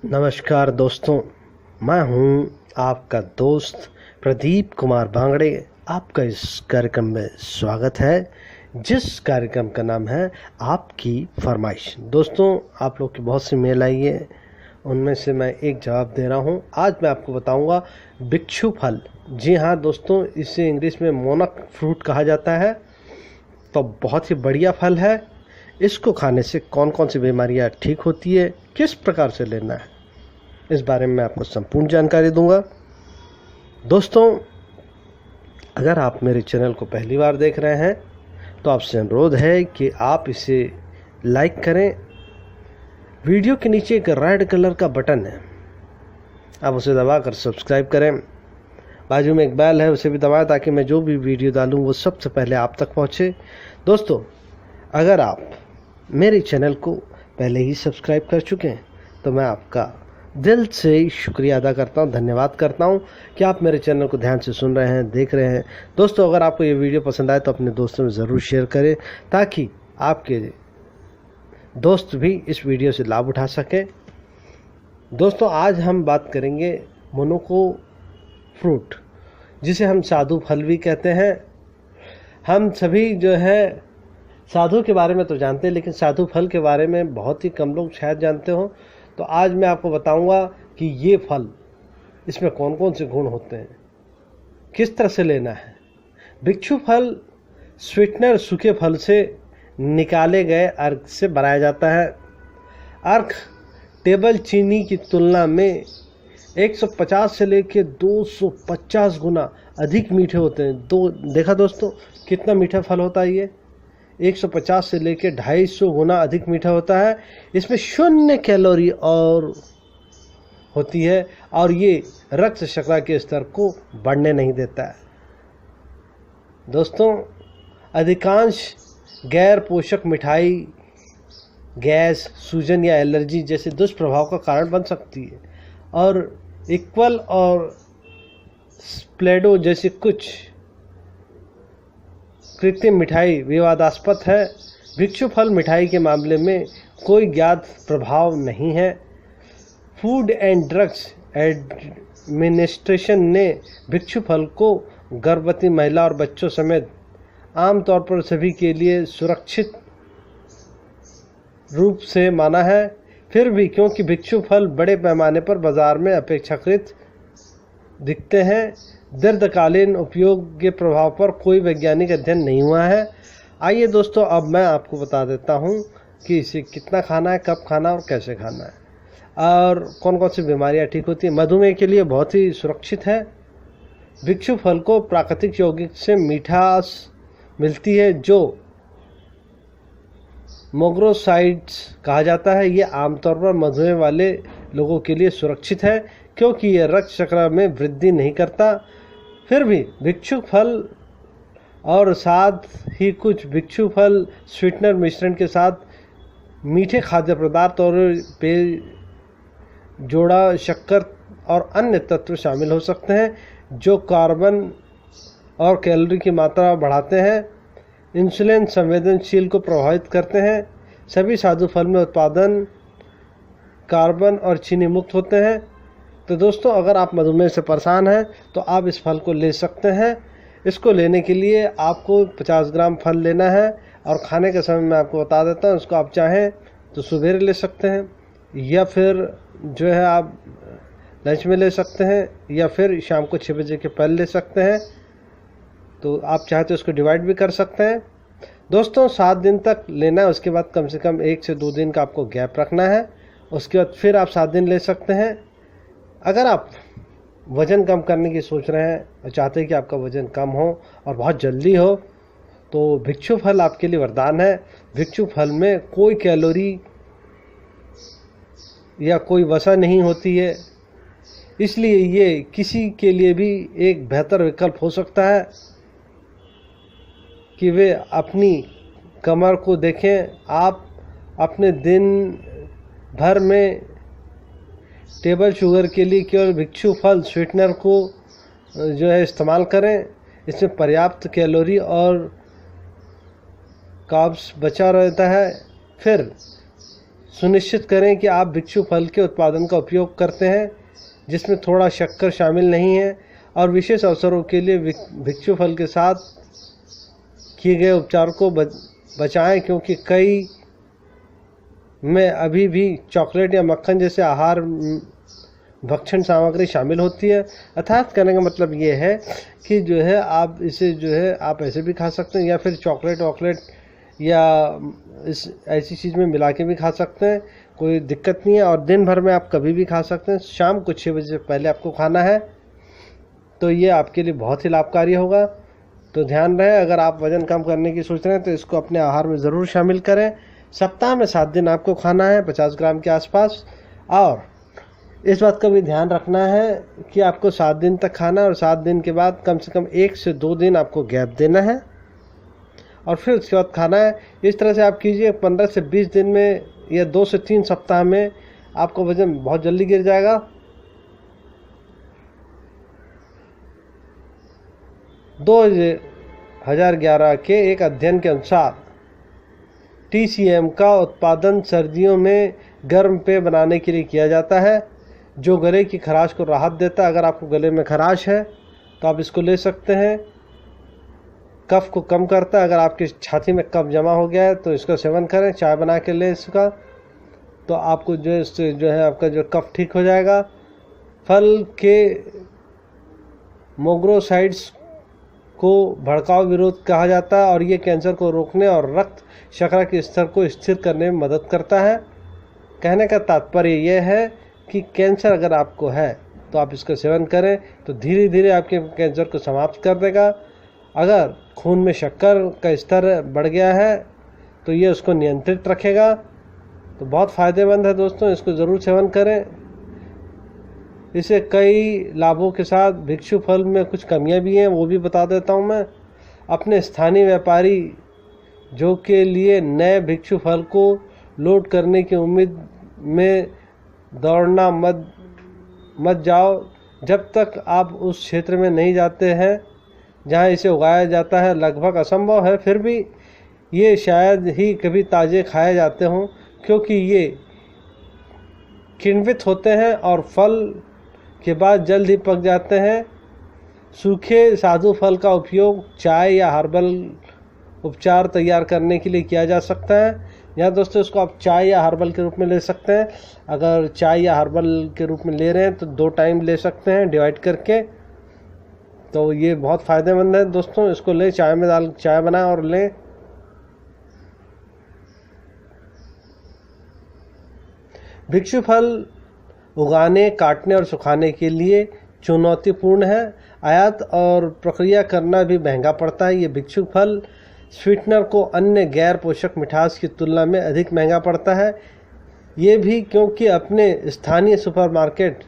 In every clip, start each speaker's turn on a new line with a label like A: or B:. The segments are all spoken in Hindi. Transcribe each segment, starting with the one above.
A: नमस्कार दोस्तों, मैं हूं आपका दोस्त प्रदीप कुमार भांगड़े। आपका इस कार्यक्रम में स्वागत है, जिस कार्यक्रम का नाम है आपकी फरमाइश। दोस्तों, आप लोग की बहुत सी मेल आई है, उनमें से मैं एक जवाब दे रहा हूं। आज मैं आपको बताऊंगा भिक्षु फल। जी हाँ दोस्तों, इसे इंग्लिश में मोनक फ्रूट कहा जाता है। तो बहुत ही बढ़िया फल है। इसको खाने से कौन कौन सी बीमारियां ठीक होती है, किस प्रकार से लेना है, इस बारे में मैं आपको संपूर्ण जानकारी दूंगा। दोस्तों, अगर आप मेरे चैनल को पहली बार देख रहे हैं तो आपसे अनुरोध है कि आप इसे लाइक करें। वीडियो के नीचे एक रेड कलर का बटन है, आप उसे दबाकर सब्सक्राइब करें। बाजू में एक बेल है, उसे भी दबाएं ताकि मैं जो भी वीडियो डालूं वो सबसे पहले आप तक पहुंचे। दोस्तों, अगर आप मेरे चैनल को पहले ही सब्सक्राइब कर चुके हैं तो मैं आपका दिल से शुक्रिया अदा करता हूं, धन्यवाद करता हूं कि आप मेरे चैनल को ध्यान से सुन रहे हैं, देख रहे हैं। दोस्तों, अगर आपको ये वीडियो पसंद आए तो अपने दोस्तों में ज़रूर शेयर करें ताकि आपके दोस्त भी इस वीडियो से लाभ उठा सकें। दोस्तों, आज हम बात करेंगे मोनोको फ्रूट, जिसे हम साधु फल भी कहते हैं। हम सभी जो है साधु के बारे में तो जानते हैं, लेकिन साधु फल के बारे में बहुत ही कम लोग शायद जानते हो। तो आज मैं आपको बताऊंगा कि ये फल, इसमें कौन कौन से गुण होते हैं, किस तरह से लेना है। भिक्षु फल स्वीटनर सूखे फल से निकाले गए अर्क से बनाया जाता है। अर्क टेबल चीनी की तुलना में 150 से लेकर 250 गुना अधिक मीठे होते हैं। देखा दोस्तों, कितना मीठा फल होता है ये। 150 से लेकर 250 गुना अधिक मीठा होता है। इसमें 0 कैलोरी और होती है और ये रक्त शर्करा के स्तर को बढ़ने नहीं देता है। दोस्तों, अधिकांश गैर पोषक मिठाई गैस, सूजन या एलर्जी जैसे दुष्प्रभाव का कारण बन सकती है, और इक्वल और स्प्लेडो जैसी कुछ कृत्रिम मिठाई विवादास्पद है। भिक्षु फल मिठाई के मामले में कोई ज्ञात प्रभाव नहीं है। फूड एंड ड्रग्स एडमिनिस्ट्रेशन ने भिक्षु फल को गर्भवती महिला और बच्चों समेत आमतौर पर सभी के लिए सुरक्षित रूप से माना है। फिर भी क्योंकि भिक्षु फल बड़े पैमाने पर बाजार में अपेक्षाकृत दिखते हैं, दीर्घकालीन उपयोग के प्रभाव पर कोई वैज्ञानिक अध्ययन नहीं हुआ है। आइए दोस्तों, अब मैं आपको बता देता हूं कि इसे कितना खाना है, कब खाना है और कैसे खाना है, और कौन कौन सी बीमारियां ठीक होती हैं। मधुमेह के लिए बहुत ही सुरक्षित है। भिक्षु फल को प्राकृतिक यौगिक से मिठास मिलती है जो मोग्रोसाइड्स कहा जाता है। ये आमतौर पर मधुमेह वाले लोगों के लिए सुरक्षित है क्योंकि ये रक्त शर्करा में वृद्धि नहीं करता। फिर भी भिक्षु फल और साथ ही कुछ भिक्षु फल स्वीटनर मिश्रण के साथ मीठे खाद्य पदार्थ और पेय जोड़ा शक्कर और अन्य तत्व शामिल हो सकते हैं जो कार्बन और कैलोरी की मात्रा बढ़ाते हैं, इंसुलिन संवेदनशील को प्रभावित करते हैं। सभी साधु फल में उत्पादन कार्बन और चीनी मुक्त होते हैं। तो दोस्तों, अगर आप मधुमेह से परेशान हैं तो आप इस फल को ले सकते हैं। इसको लेने के लिए आपको 50 ग्राम फल लेना है, और खाने के समय मैं आपको बता देता हूँ, इसको आप चाहें तो सुबह ले सकते हैं, या फिर जो है आप लंच में ले सकते हैं, या फिर शाम को 6 बजे के पहले ले सकते हैं। तो आप चाहे तो इसको डिवाइड भी कर सकते हैं। दोस्तों, 7 दिन तक लेना है, उसके बाद कम से कम 1 से 2 दिन का आपको गैप रखना है। उसके बाद फिर आप 7 दिन ले सकते हैं। अगर आप वज़न कम करने की सोच रहे हैं और चाहते हैं कि आपका वज़न कम हो और बहुत जल्दी हो, तो भिक्षु फल आपके लिए वरदान है। भिक्षु फल में कोई कैलोरी या कोई वसा नहीं होती है, इसलिए ये किसी के लिए भी एक बेहतर विकल्प हो सकता है कि वे अपनी कमर को देखें। आप अपने दिन भर में टेबल शुगर के लिए केवल भिक्षु फल स्वीटनर को जो है इस्तेमाल करें। इसमें पर्याप्त कैलोरी और कार्ब्स बचा रहता है। फिर सुनिश्चित करें कि आप भिक्षु फल के उत्पादन का उपयोग करते हैं जिसमें थोड़ा शक्कर शामिल नहीं है, और विशेष अवसरों के लिए भिक्षु फल के साथ किए गए उपचार को बचाएं, क्योंकि कई में अभी भी चॉकलेट या मक्खन जैसे आहार भक्षण सामग्री शामिल होती है। अर्थात कहने का मतलब ये है कि जो है आप इसे जो है आप ऐसे भी खा सकते हैं, या फिर चॉकलेट वॉकलेट या इस ऐसी चीज़ में मिला के भी खा सकते हैं, कोई दिक्कत नहीं है। और दिन भर में आप कभी भी खा सकते हैं। शाम को 6 बजे से पहले आपको खाना है, तो ये आपके लिए बहुत ही लाभकारी होगा। तो ध्यान रहे, अगर आप वज़न कम करने की सोच रहे हैं तो इसको अपने आहार में ज़रूर शामिल करें। सप्ताह में 7 दिन आपको खाना है 50 ग्राम के आसपास, और इस बात का भी ध्यान रखना है कि आपको 7 दिन तक खाना है और 7 दिन के बाद कम से कम 1 से 2 दिन आपको गैप देना है और फिर उसके बाद खाना है। इस तरह से आप कीजिए, 15 से 20 दिन में या 2 से 3 सप्ताह में आपका वज़न बहुत जल्दी गिर जाएगा। 2011 के एक अध्ययन के अनुसार TCM का उत्पादन सर्दियों में गर्म पेय बनाने के लिए किया जाता है, जो गले की खराश को राहत देता है। अगर आपको गले में खराश है तो आप इसको ले सकते हैं। कफ को कम करता है। अगर आपकी छाती में कफ जमा हो गया है तो इसका सेवन करें, चाय बना के लें इसका, तो आपको जो इससे जो है आपका जो कफ ठीक हो जाएगा। फल के मोग्रोसाइड्स को भड़काऊ विरोध कहा जाता है और ये कैंसर को रोकने और रक्त शर्करा के स्तर को स्थिर करने में मदद करता है। कहने का तात्पर्य यह है कि कैंसर अगर आपको है तो आप इसका सेवन करें तो धीरे धीरे आपके कैंसर को समाप्त कर देगा। अगर खून में शक्कर का स्तर बढ़ गया है तो ये उसको नियंत्रित रखेगा। तो बहुत फ़ायदेमंद है दोस्तों, इसको ज़रूर सेवन करें। इसे कई लाभों के साथ भिक्षु फल में कुछ कमियां भी हैं, वो भी बता देता हूं मैं। अपने स्थानीय व्यापारी जो के लिए नए भिक्षु फल को लोड करने की उम्मीद में दौड़ना मत जाओ। जब तक आप उस क्षेत्र में नहीं जाते हैं जहां इसे उगाया जाता है, लगभग असंभव है। फिर भी ये शायद ही कभी ताज़े खाए जाते हों, क्योंकि ये किण्वित होते हैं और फल के बाद जल्द ही पक जाते हैं। सूखे साधु फल का उपयोग चाय या हर्बल उपचार तैयार करने के लिए किया जा सकता है। यहाँ दोस्तों इसको आप चाय या हर्बल के रूप में ले सकते हैं। अगर चाय या हर्बल के रूप में ले रहे हैं तो 2 टाइम ले सकते हैं डिवाइड करके। तो ये बहुत फ़ायदेमंद है दोस्तों, इसको ले चाय में डाल चाय बनाएं और लें। भिक्षु फल उगाने, काटने और सुखाने के लिए चुनौतीपूर्ण है। आयात और प्रक्रिया करना भी महंगा पड़ता है। ये भिक्षु फल स्वीटनर को अन्य गैर पोषक मिठास की तुलना में अधिक महंगा पड़ता है। ये भी क्योंकि अपने स्थानीय सुपरमार्केट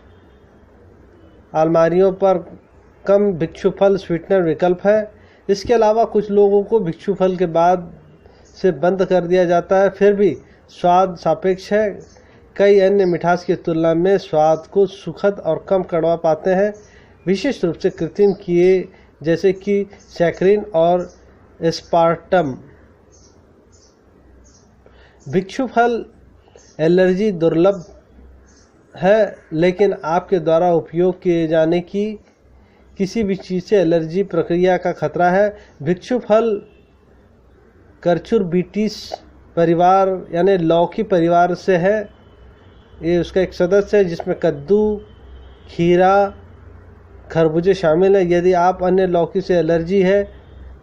A: अलमारियों पर कम भिक्षु फल स्वीटनर विकल्प है। इसके अलावा कुछ लोगों को भिक्षु फल के बाद से बंद कर दिया जाता है। फिर भी स्वाद सापेक्ष है। कई अन्य मिठास की तुलना में स्वाद को सुखद और कम कड़वा पाते हैं, विशेष रूप से कृत्रिम किए जैसे कि सैकरीन और एस्पार्टम। भिक्षु फल एलर्जी दुर्लभ है, लेकिन आपके द्वारा उपयोग किए जाने की किसी भी चीज़ से एलर्जी प्रक्रिया का खतरा है। भिक्षु फल करचुरबीटिस परिवार यानी लौकी परिवार से है। ये उसका एक सदस्य है जिसमें कद्दू, खीरा, खरबूजे शामिल है। यदि आप अन्य लौकी से एलर्जी है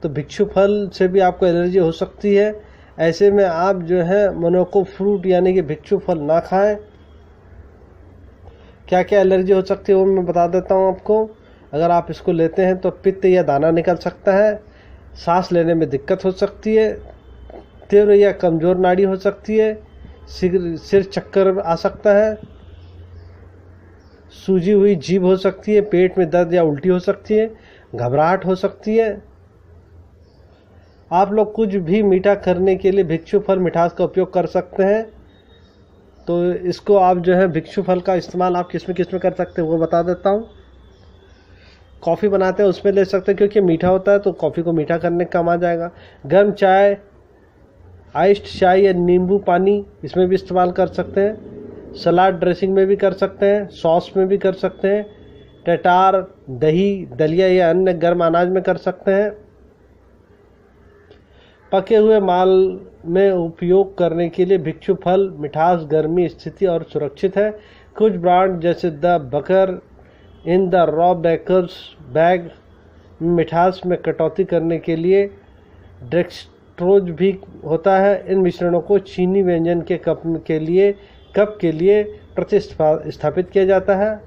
A: तो भिक्षु फल से भी आपको एलर्जी हो सकती है। ऐसे में आप जो है मोनोको फ्रूट यानी कि भिक्षु फल ना खाएं। क्या क्या एलर्जी हो सकती है वो मैं बता देता हूँ आपको। अगर आप इसको लेते हैं तो पित्त या दाना निकल सकता है, सांस लेने में दिक्कत हो सकती है, तीव्र या कमज़ोर नाड़ी हो सकती है, सिर चक्कर आ सकता है, सूजी हुई जीभ हो सकती है, पेट में दर्द या उल्टी हो सकती है, घबराहट हो सकती है। आप लोग कुछ भी मीठा करने के लिए भिक्षु फल मिठास का उपयोग कर सकते हैं। तो इसको आप जो है भिक्षु फल का इस्तेमाल आप किस में कर सकते हैं वो बता देता हूँ। कॉफ़ी बनाते हैं उसमें ले सकते हैं, क्योंकि मीठा होता है तो कॉफ़ी को मीठा करने का काम आ जाएगा। गर्म चाय आइस्ड चाय या नींबू पानी इसमें भी इस्तेमाल कर सकते हैं। सलाद ड्रेसिंग में भी कर सकते हैं, सॉस में भी कर सकते हैं, टटार, दही, दलिया या अन्य गर्म अनाज में कर सकते हैं। पके हुए माल में उपयोग करने के लिए भिक्षु फल मिठास, गर्मी, स्थिति और सुरक्षित है। कुछ ब्रांड जैसे the baker in the raw bakers bag मिठास में कटौती करने के लिए डेक्सट्रोज भी होता है। इन मिश्रणों को चीनी व्यंजन के कप के लिए प्रतिस्थापित किया जाता है।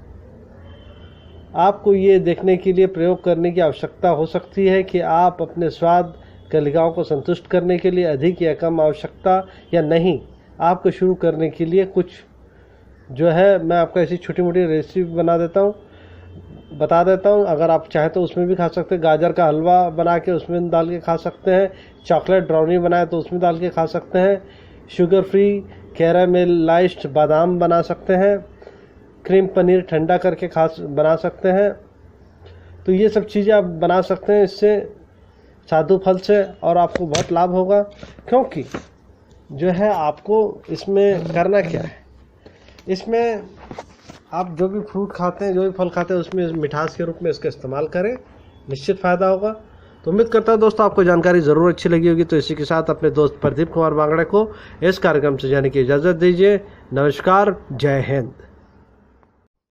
A: आपको ये देखने के लिए प्रयोग करने की आवश्यकता हो सकती है कि आप अपने स्वाद कलिकाओं को संतुष्ट करने के लिए अधिक या कम आवश्यकता या नहीं। आपको शुरू करने के लिए कुछ जो है मैं आपको ऐसी छोटी मोटी रेसिपी बता देता हूँ। अगर आप चाहें तो उसमें भी खा सकते हैं। गाजर का हलवा बना के उसमें डाल के खा सकते हैं। चॉकलेट ब्राउनी बनाए तो उसमें डाल के खा सकते हैं। शुगर फ्री कैरामेलाइज्ड बादाम बना सकते हैं। क्रीम पनीर ठंडा करके बना सकते हैं। तो ये सब चीज़ें आप बना सकते हैं इससे, साधु फल से, और आपको बहुत लाभ होगा। क्योंकि जो है आपको इसमें करना क्या है, इसमें आप जो भी फ्रूट खाते हैं, जो भी फल खाते हैं, उसमें मिठास के रूप में इसका इस्तेमाल करें, निश्चित फ़ायदा होगा। तो उम्मीद करता हूँ दोस्तों आपको जानकारी ज़रूर अच्छी लगी होगी। तो इसी के साथ अपने दोस्त प्रदीप कुमार बांगड़े को इस कार्यक्रम से जाने की इजाज़त दीजिए। नमस्कार, जय हिंद।